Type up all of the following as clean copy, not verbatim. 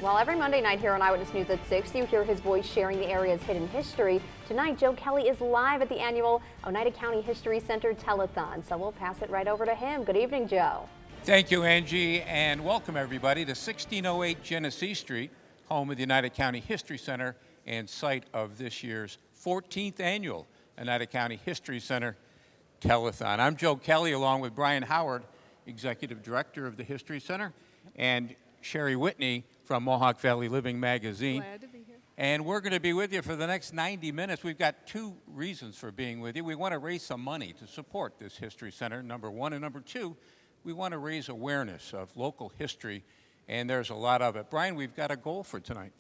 Well, every Monday night here on Eyewitness News at 6, you hear his voice sharing the area's hidden history. Tonight, Joe Kelly is live at the annual Oneida County History Center Telethon, so we'll pass it right over to him. Good evening, Joe. Thank you, Angie, and welcome everybody to 1608 Genesee Street, home of the Oneida County History Center and site of this year's 14th annual Oneida County History Center Telethon. I'm Joe Kelly, along with Brian Howard, Executive Director of the History Center, and Sherry Whitney from Mohawk Valley Living Magazine. Glad to be here. And we're going to be with you for the next 90 minutes. We've got two reasons for being with you. We want to raise some money to support this History Center, number one, and number two, we want to raise awareness of local history, and there's a lot of it. Brian, we've got a goal for tonight.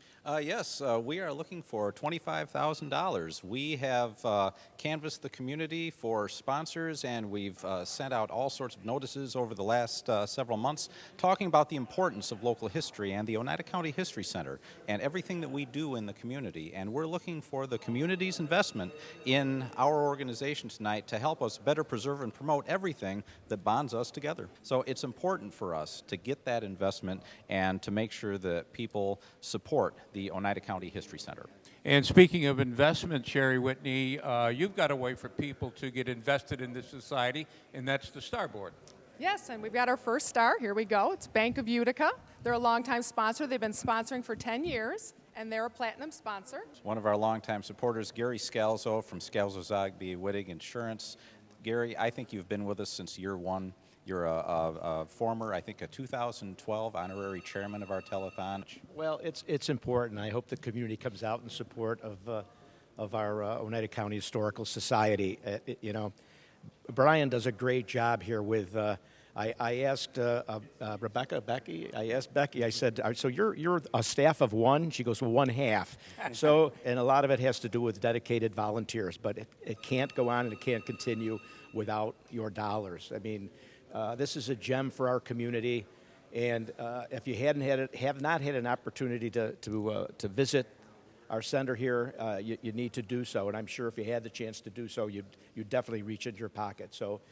Yes, we are looking for $25,000. We have canvassed the community for sponsors, and we've sent out all sorts of notices over the last several months talking about the importance of local history and the Oneida County History Center and everything that we do in the community. And we're looking for the community's investment in our organization tonight to help us better preserve and promote everything that bonds us together. So it's important for us to get that investment and to make sure that people support the Oneida County History Center. And speaking of investment, Sherry Whitney, you've got a way for people to get invested in this society, and that's the Star Board. Yes, and we've got our first star. Here we go. It's Bank of Utica. They're a longtime sponsor. They've been sponsoring for 10 years, and they're a platinum sponsor. One of our longtime supporters, Gary Scalzo from Scalzo Zogby Wittig Insurance. Gary, I think you've been with us since year one. You're a former, I think, a 2012 honorary chairman of our telethon. Well, it's important. I hope the community comes out in support of our Oneida County Historical Society. You know, Brian does a great job here with. I asked Becky. I said, so you're a staff of one? She goes, well, one half. So, and a lot of it has to do with dedicated volunteers, but it can't go on and it can't continue without your dollars. I mean. This is a gem for our community, and if you have not had an opportunity to visit our center here, you need to do so. And I'm sure if you had the chance to do so, you'd definitely reach into your pocket. So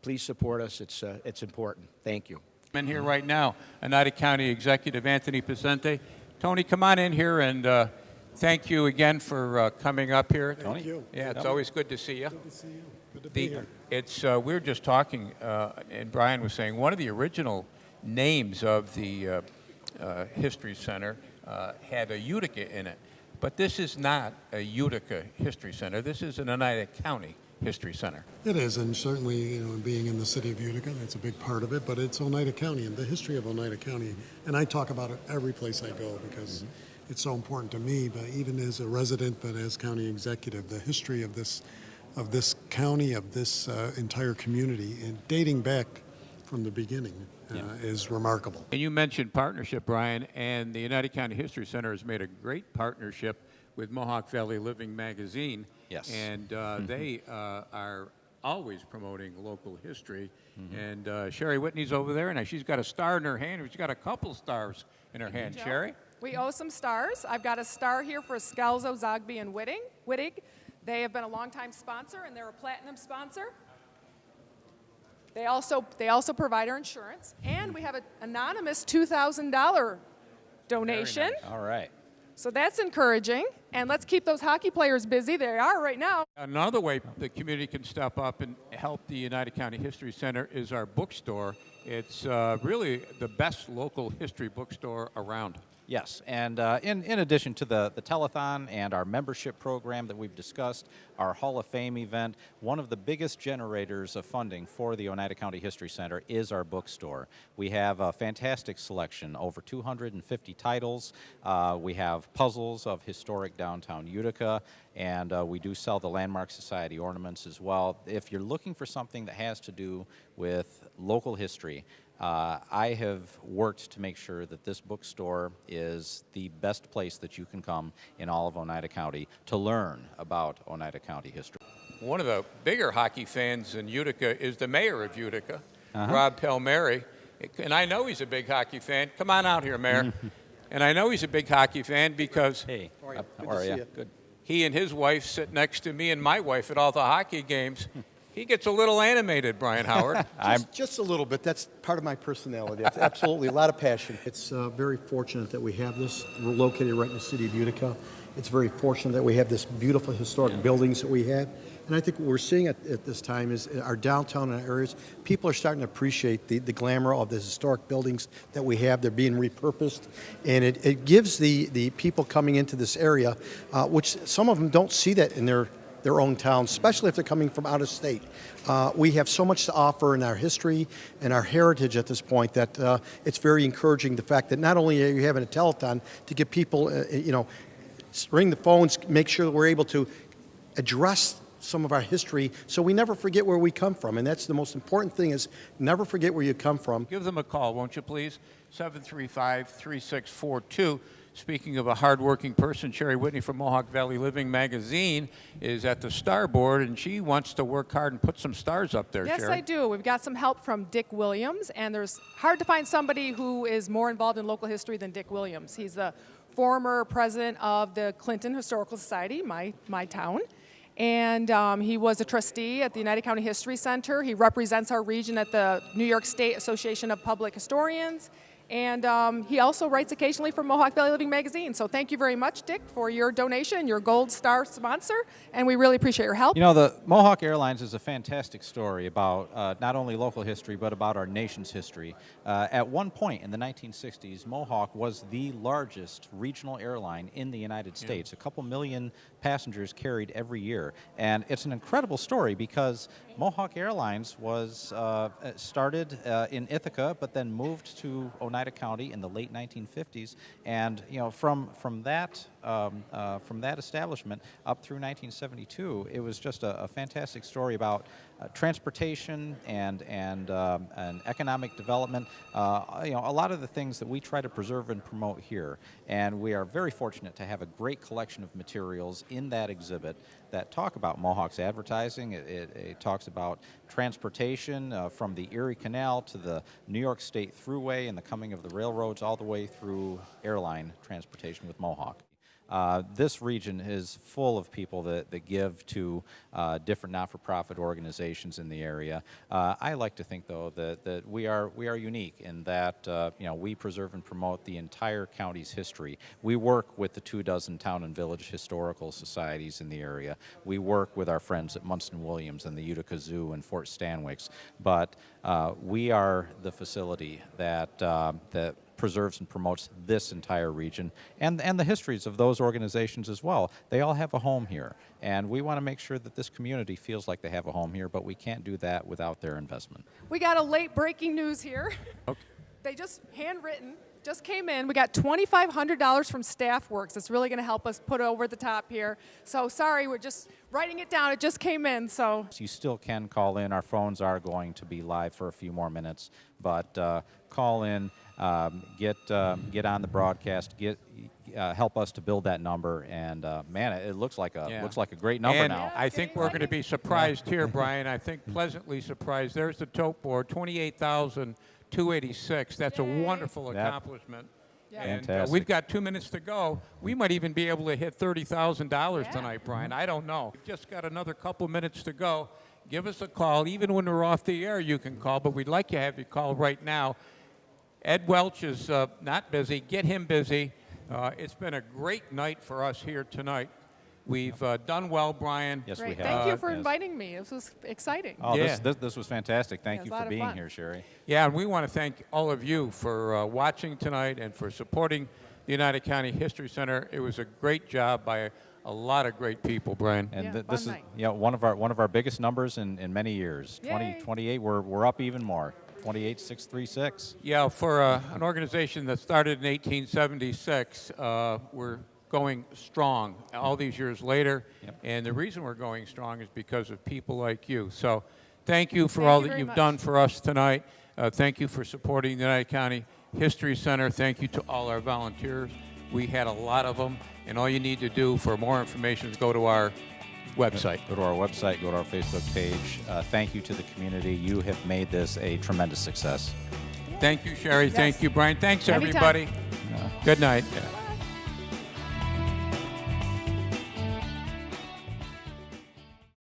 please support us. It's important. Thank you. I'm in here right now, Oneida County Executive Anthony Picente. Tony, come on in here, and thank you again for coming up here. Tony? Thank you. Yeah, it's always good to see you. Good to see you. Good to be here. We were just talking, and Brian was saying one of the original names of the History Center had a Utica in it. But this is not a Utica History Center. This is an Oneida County History Center. It is, and certainly, you know, being in the city of Utica, that's a big part of it, but it's Oneida County and the history of Oneida County. And I talk about it every place I go because it's so important to me, but even as a resident, but as county executive, the history of this county, of this entire community, and dating back from the beginning is remarkable. And you mentioned partnership, Brian, and the Oneida County History Center has made a great partnership with Mohawk Valley Living Magazine. Yes. And they are always promoting local history. And Sherry Whitney's over there, and she's got a star in her hand. She's got a couple stars in her hand. Sherry? We owe some stars. I've got a star here for Scalzo, Zogby, and Wittig. They have been a longtime sponsor, and they're a platinum sponsor. They also provide our insurance, and we have an anonymous $2,000 donation. Very nice. All right. So that's encouraging. And let's keep those hockey players busy. They are right now. Another way the community can step up and help the Oneida County History Center is our bookstore. It's really the best local history bookstore around. Yes, and in addition to the telethon and our membership program that we've discussed, our Hall of Fame event, one of the biggest generators of funding for the Oneida County History Center is our bookstore. We have a fantastic selection, over 250 titles. We have puzzles of historic downtown Utica, and we do sell the Landmark Society ornaments as well. If you're looking for something that has to do with local history, I have worked to make sure that this bookstore is the best place that you can come in all of Oneida County to learn about Oneida County history. One of the bigger hockey fans in Utica is the mayor of Utica, Rob Palmieri. And I know he's a big hockey fan. Come on out here, Mayor. And I know he's a big hockey fan because Hey, How are you? how are you? Good. Good. he and his wife sit next to me and my wife at all the hockey games. He gets a little animated, Brian Howard. Just a little bit. That's part of my personality. It's absolutely a lot of passion. It's very fortunate that we have this. We're located right in the city of Utica. It's very fortunate that we have this beautiful historic buildings that we have. And I think what we're seeing at this time is our downtown and our areas, people are starting to appreciate the glamour of the historic buildings that we have. They're being repurposed. And it gives the people coming into this area, which some of them don't see that in their own towns, especially if they're coming from out of state. We have so much to offer in our history and our heritage at this point that it's very encouraging, the fact that not only are you having a telethon to get people, ring the phones, make sure that we're able to address some of our history so we never forget where we come from. And that's the most important thing, is never forget where you come from. Give them a call, won't you please? 735-3642. Speaking of a hardworking person, Sherry Whitney from Mohawk Valley Living Magazine is at the Star Board, and she wants to work hard and put some stars up there, Yes, Sherry. I do. We've got some help from Dick Williams, and there's hard to find somebody who is more involved in local history than Dick Williams. He's the former president of the Clinton Historical Society, my town. And he was a trustee at the United County History Center. He represents our region at the New York State Association of Public Historians. And he also writes occasionally for Mohawk Valley Living Magazine. So thank you very much, Dick, for your donation, your Gold Star sponsor, and we really appreciate your help. You know, the Mohawk Airlines is a fantastic story about not only local history, but about our nation's history. At one point in the 1960s, Mohawk was the largest regional airline in the United States. A couple million passengers carried every year. And it's an incredible story because Mohawk Airlines was started in Ithaca, but then moved to Oneida County in the late 1950s, and from that establishment up through 1972, it was just a fantastic story about transportation and economic development. A lot of the things that we try to preserve and promote here, and we are very fortunate to have a great collection of materials in that exhibit that talk about Mohawk's advertising. It talks about transportation from the Erie Canal to the New York State Thruway and the coming of the railroads all the way through airline transportation with Mohawk. This region is full of people that give to different not-for-profit organizations in the area. I like to think, though, that we are unique in that we preserve and promote the entire county's history. We work with the 24 town and village historical societies in the area. We work with our friends at Munson-Williams and the Utica Zoo and Fort Stanwix, but we are the facility that preserves and promotes this entire region and the histories of those organizations as well. They all have a home here, and we want to make sure that this community feels like they have a home here, but we can't do that without their investment. We got a late breaking news here. Okay. They just just came in. We got $2,500 from StaffWorks. It's really going to help us put it over the top here. So sorry, we're just writing it down. It just came in, so. You still can call in. Our phones are going to be live for a few more minutes, but call in, get on the broadcast, help us to build that number, and man, it looks like a great number and now. I think we're going to be surprised here, Brian. I think pleasantly surprised. There's the tote board, 28,286. That's a wonderful accomplishment. Yeah. And Fantastic. we've got 2 minutes to go. We might even be able to hit $30,000 tonight, Brian. I don't know. We've just got another couple minutes to go. Give us a call. Even when we're off the air, you can call, but we'd like to have you call right now. Ed Welch is not busy. Get him busy. It's been a great night for us here tonight. We've done well, Brian. Yes, Great. we have. Thank you for Yes. inviting me. This was exciting. Oh, Yeah. this was fantastic. Thank Yeah, you it was a for lot of being fun. here, Sherry. Yeah, and we want to thank all of you for watching tonight and for supporting the United County History Center. It was a great job by a lot of great people, Brian. And Yeah, this is fun night. one of our biggest numbers in many years. Yay. 2028, we're up even more. 28,636. Yeah, for an organization that started in 1876, we're going strong all these years later. Yep. And the reason we're going strong is because of people like you. So thank you for Thank all you that very you've much. done for us tonight. Thank you for supporting the United County History Center. Thank you to all our volunteers. We had a lot of them. And all you need to do for more information is go to our website. Go to our website, go to our Facebook page. Thank you to the community. You have made this a tremendous success. Thank you, Sherry. Yes. Thank you, Brian. Thanks, Anytime. everybody. Good night. Yeah.